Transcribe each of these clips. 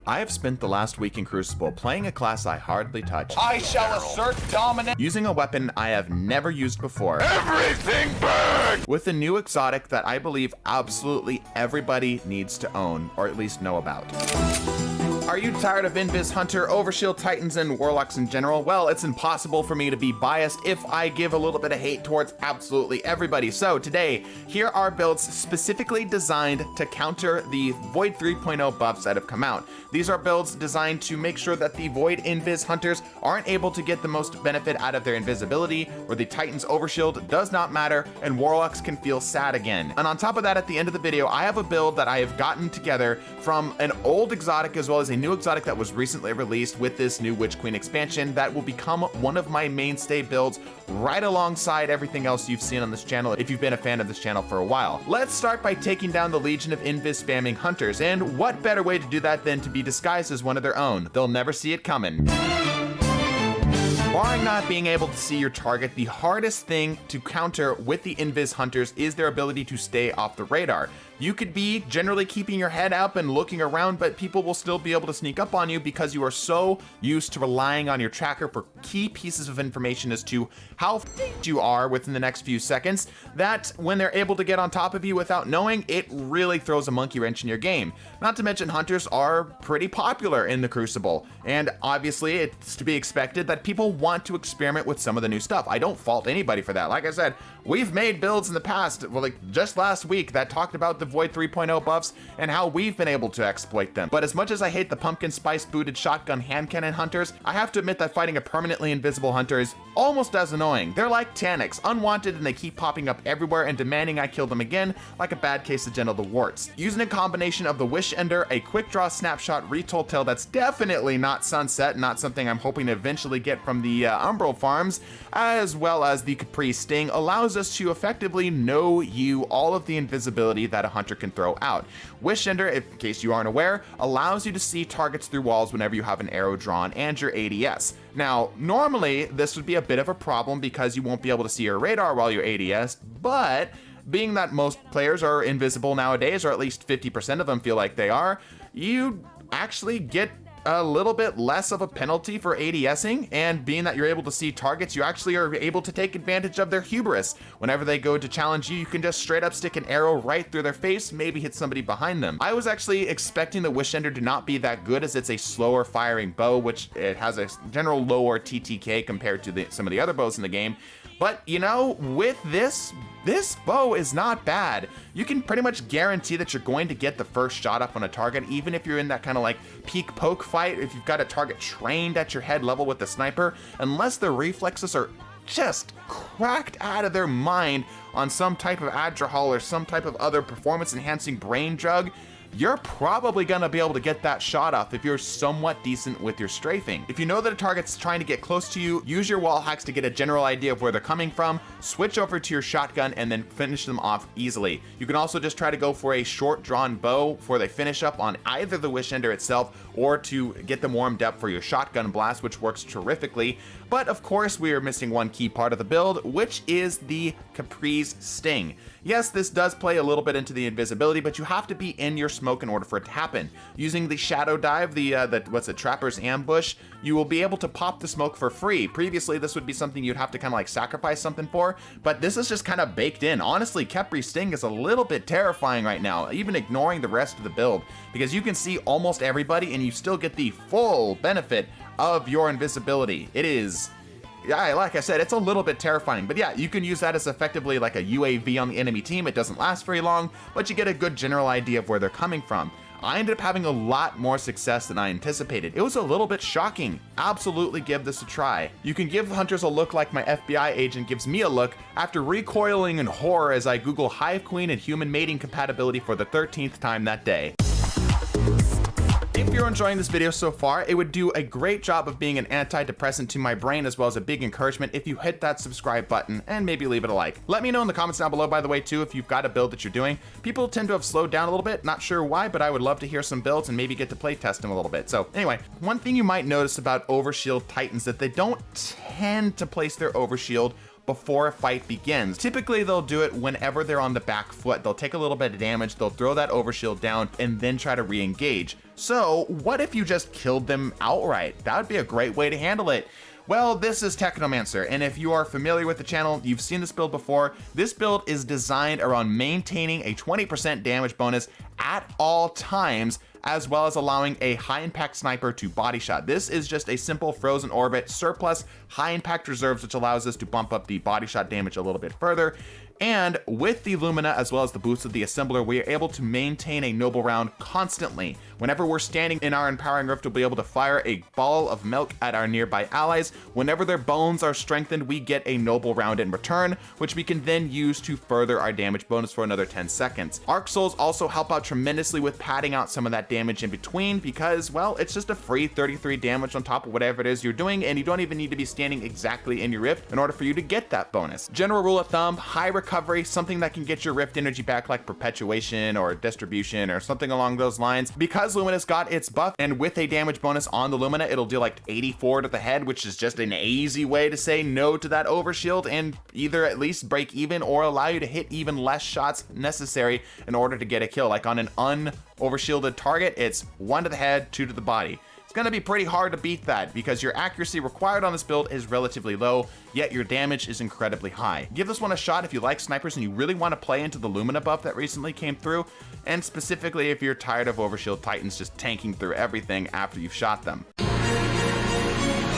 I have spent the last week in Crucible playing a class I hardly touched. I shall assert dominance. Using a weapon I have never used before. Everything burn! With a new exotic that I believe absolutely everybody needs to own, or at least know about. Are you tired of Invis Hunter, Overshield Titans, and Warlocks in general? Well, it's impossible for me to be biased if I give a little bit of hate towards absolutely everybody. So today, here are builds specifically designed to counter the Void 3.0 buffs that have come out. These are builds designed to make sure that the Void Invis Hunters aren't able to get the most benefit out of their invisibility, where the Titan's Overshield does not matter, and Warlocks can feel sad again. And on top of that, at the end of the video, I have a build that I have gotten together from an old exotic as well as a new exotic that was recently released with this new Witch Queen expansion that will become one of my mainstay builds right alongside everything else you've seen on this channel if you've been a fan of this channel for a while. Let's start by taking down the Legion of Invis spamming hunters, and what better way to do that than to be disguised as one of their own? They'll never see it coming. Barring not being able to see your target, the hardest thing to counter with the Invis Hunters is their ability to stay off the radar. You could be generally keeping your head up and looking around, but people will still be able to sneak up on you because you are so used to relying on your tracker for key pieces of information as to how you are within the next few seconds, that when they're able to get on top of you without knowing, it really throws a monkey wrench in your game. Not to mention, hunters are pretty popular in the Crucible, and obviously it's to be expected that people want to experiment with some of the new stuff. I don't fault anybody for that. Like I said, we've made builds in the past, well, like just last week, that talked about the Void 3.0 buffs and how we've been able to exploit them. But as much as I hate the pumpkin spice booted shotgun hand cannon hunters, I have to admit that fighting a permanently invisible hunter is almost as annoying. They're like Taniks, unwanted, and they keep popping up everywhere and demanding I kill them again, like a bad case of genital warts. Using a combination of the Wish Ender, a quick draw snapshot retold tale that's definitely not Sunset, not something I'm hoping to eventually get from the Umbral farms, as well as the Capri Sting, allows us to effectively know you all of the invisibility that a hunter can throw out. Wish Ender, in case you aren't aware, allows you to see targets through walls whenever you have an arrow drawn and your ADS. Now, normally this would be a bit of a problem because you won't be able to see your radar while you're ADS, but being that most players are invisible nowadays, or at least 50% of them feel like they are, you actually get a little bit less of a penalty for ADSing, and being that you're able to see targets, you actually are able to take advantage of their hubris. Whenever they go to challenge you, you can just straight up stick an arrow right through their face, maybe hit somebody behind them. I was actually expecting the Wish Ender to not be that good, as it's a slower firing bow, which it has a general lower TTK compared to some of the other bows in the game. But you know, with this bow is not bad. You can pretty much guarantee that you're going to get the first shot up on a target, even if you're in that kind of like peek poke fight, if you've got a target trained at your head level with the sniper, unless the reflexes are just cracked out of their mind on some type of Adderall or some type of other performance enhancing brain drug, you're probably gonna be able to get that shot off if you're somewhat decent with your strafing. If you know that a target's trying to get close to you, use your wall hacks to get a general idea of where they're coming from, switch over to your shotgun, and then finish them off easily. You can also just try to go for a short drawn bow before they finish up on either the Wish Ender itself or to get them warmed up for your shotgun blast, which works terrifically. But of course, we are missing one key part of the build, which is the Capri's Sting. Yes, this does play a little bit into the invisibility, but you have to be in your smoke in order for it to happen. Using the Shadow Dive, the Trapper's Ambush, you will be able to pop the smoke for free. Previously, this would be something you'd have to kind of like sacrifice something for, but this is just kind of baked in. Honestly, Capri's Sting is a little bit terrifying right now, even ignoring the rest of the build, because you can see almost everybody and you still get the full benefit of your invisibility. It is, yeah, like I said, it's a little bit terrifying, but yeah, you can use that as effectively like a UAV on the enemy team. It doesn't last very long, but you get a good general idea of where they're coming from. I ended up having a lot more success than I anticipated. It was a little bit shocking. Absolutely give this a try. You can give hunters a look like my FBI agent gives me a look after recoiling in horror as I Google Hive Queen and human mating compatibility for the 13th time that day. If you're enjoying this video so far, it would do a great job of being an antidepressant to my brain, as well as a big encouragement if you hit that subscribe button and maybe leave it a like. Let me know in the comments down below, by the way, too, if you've got a build that you're doing. People tend to have slowed down a little bit, not sure why, but I would love to hear some builds and maybe get to play test them a little bit. So anyway, one thing you might notice about Overshield Titans that they don't tend to place their Overshield before a fight begins. Typically, they'll do it whenever they're on the back foot. They'll take a little bit of damage, they'll throw that overshield down, and then try to re-engage. So what if you just killed them outright? That would be a great way to handle it. Well, this is Technomancer, and if you are familiar with the channel, you've seen this build before. This build is designed around maintaining a 20% damage bonus at all times, as well as allowing a high impact sniper to body shot. This is just a simple frozen orbit surplus high impact reserves, which allows us to bump up the body shot damage a little bit further. And with the Lumina, as well as the boost of the Assembler, we are able to maintain a noble round constantly. Whenever we're standing in our Empowering Rift, we'll be able to fire a ball of milk at our nearby allies. Whenever their bones are strengthened, we get a noble round in return, which we can then use to further our damage bonus for another 10 seconds. Arc Souls also help out tremendously with padding out some of that damage in between because, well, it's just a free 33 damage on top of whatever it is you're doing, and you don't even need to be standing exactly in your Rift in order for you to get that bonus. General rule of thumb, high recovery, something that can get your Rift energy back like Perpetuation or Distribution or something along those lines. Because Lumina's got its buff, and with a damage bonus on the Lumina, it'll do like 84 to the head, which is just an easy way to say no to that overshield and either at least break even or allow you to hit even less shots necessary in order to get a kill. Like on an un-overshielded target, it's 1 to the head, 2 to the body. It's going to be pretty hard to beat that because your accuracy required on this build is relatively low, yet your damage is incredibly high. Give this one a shot if you like snipers and you really want to play into the Lumina buff that recently came through, and specifically if you're tired of Overshield Titans just tanking through everything after you've shot them.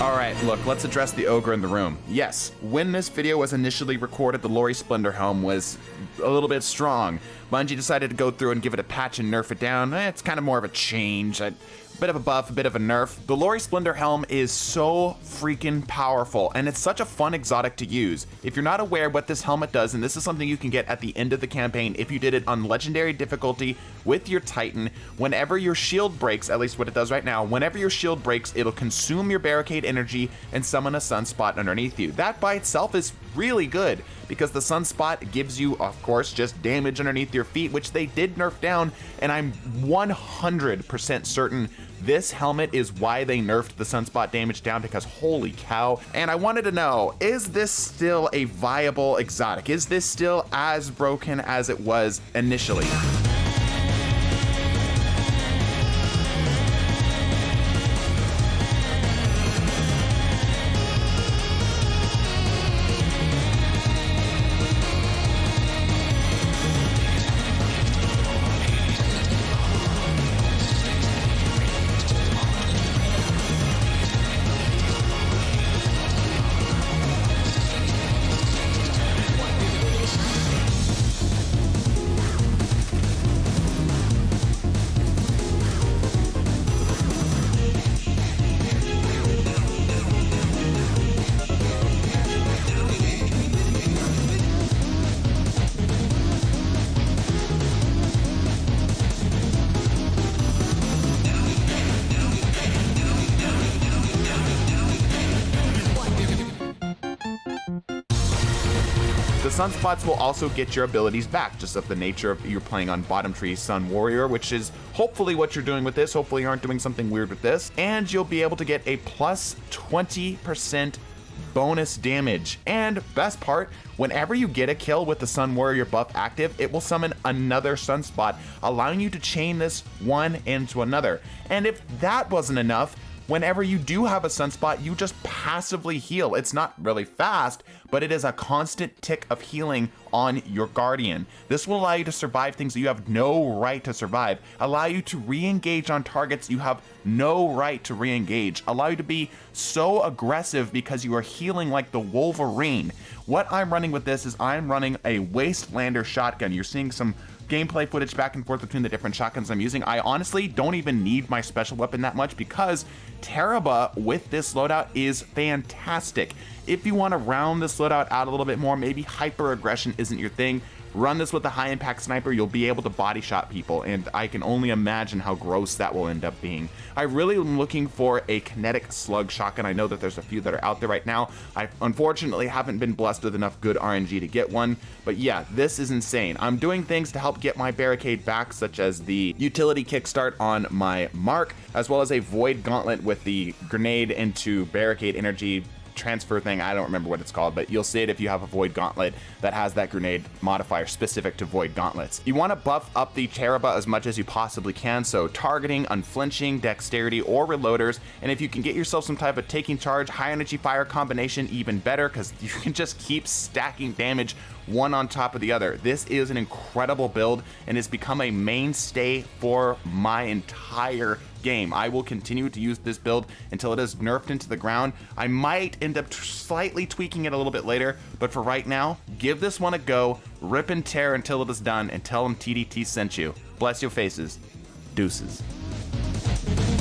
Alright, look, let's address the Ogre in the room. Yes, when this video was initially recorded, the Lori Splendor helm was a little bit strong. Bungie decided to go through and give it a patch and nerf it down. It's kind of more of a change. A bit of a buff, a bit of a nerf. The Lori Splendor helm is so freaking powerful, and it's such a fun exotic to use. If you're not aware what this helmet does, and this is something you can get at the end of the campaign if you did it on legendary difficulty with your Titan, whenever your shield breaks, at least what it does right now, whenever your shield breaks, it'll consume your barricade energy and summon a sunspot underneath you. That by itself is really good because the sunspot gives you, of course, just damage underneath your feet, which they did nerf down, and I'm 100% certain this helmet is why they nerfed the sunspot damage down, because holy cow. And I wanted to know, is this still a viable exotic? Is this still as broken as it was initially? The sunspots will also get your abilities back, just of the nature of you're playing on bottom tree Sun Warrior, which is hopefully what you're doing with this. Hopefully you aren't doing something weird with this. And you'll be able to get a plus 20% bonus damage. And best part, whenever you get a kill with the Sun Warrior buff active, it will summon another sunspot, allowing you to chain this one into another. And if that wasn't enough, whenever you do have a sunspot, you just passively heal. It's not really fast, but it is a constant tick of healing on your Guardian. This will allow you to survive things that you have no right to survive, allow you to re-engage on targets you have no right to re-engage, allow you to be so aggressive because you are healing like the Wolverine. What I'm running with this is I'm running a Wastelander shotgun. You're seeing some gameplay footage back and forth between the different shotguns I'm using. I honestly don't even need my special weapon that much because Tarrabah with this loadout is fantastic. If you want to round this loadout out a little bit more, maybe hyper aggression isn't your thing, run this with a high impact sniper. You'll be able to body shot people, and I can only imagine how gross that will end up being. I really am looking for a kinetic slug shotgun. I know that there's a few that are out there right now. I unfortunately haven't been blessed with enough good RNG to get one, but yeah, this is insane. I'm doing things to help get my barricade back, such as the utility kickstart on my Mark, as well as a void gauntlet with the grenade into barricade energy transfer thing. I don't remember what it's called, but you'll see it if you have a Void Gauntlet that has that grenade modifier specific to Void Gauntlets. You want to buff up the Tarrabah as much as you possibly can, so targeting, unflinching, dexterity, or reloaders, and if you can get yourself some type of taking charge, high energy fire combination, even better, because you can just keep stacking damage one on top of the other. This is an incredible build and has become a mainstay for my entire game. I will continue to use this build until it is nerfed into the ground. I might end up slightly tweaking it a little bit later, but for right now, give this one a go, rip and tear until it is done, and tell them TDT sent you. Bless your faces. Deuces.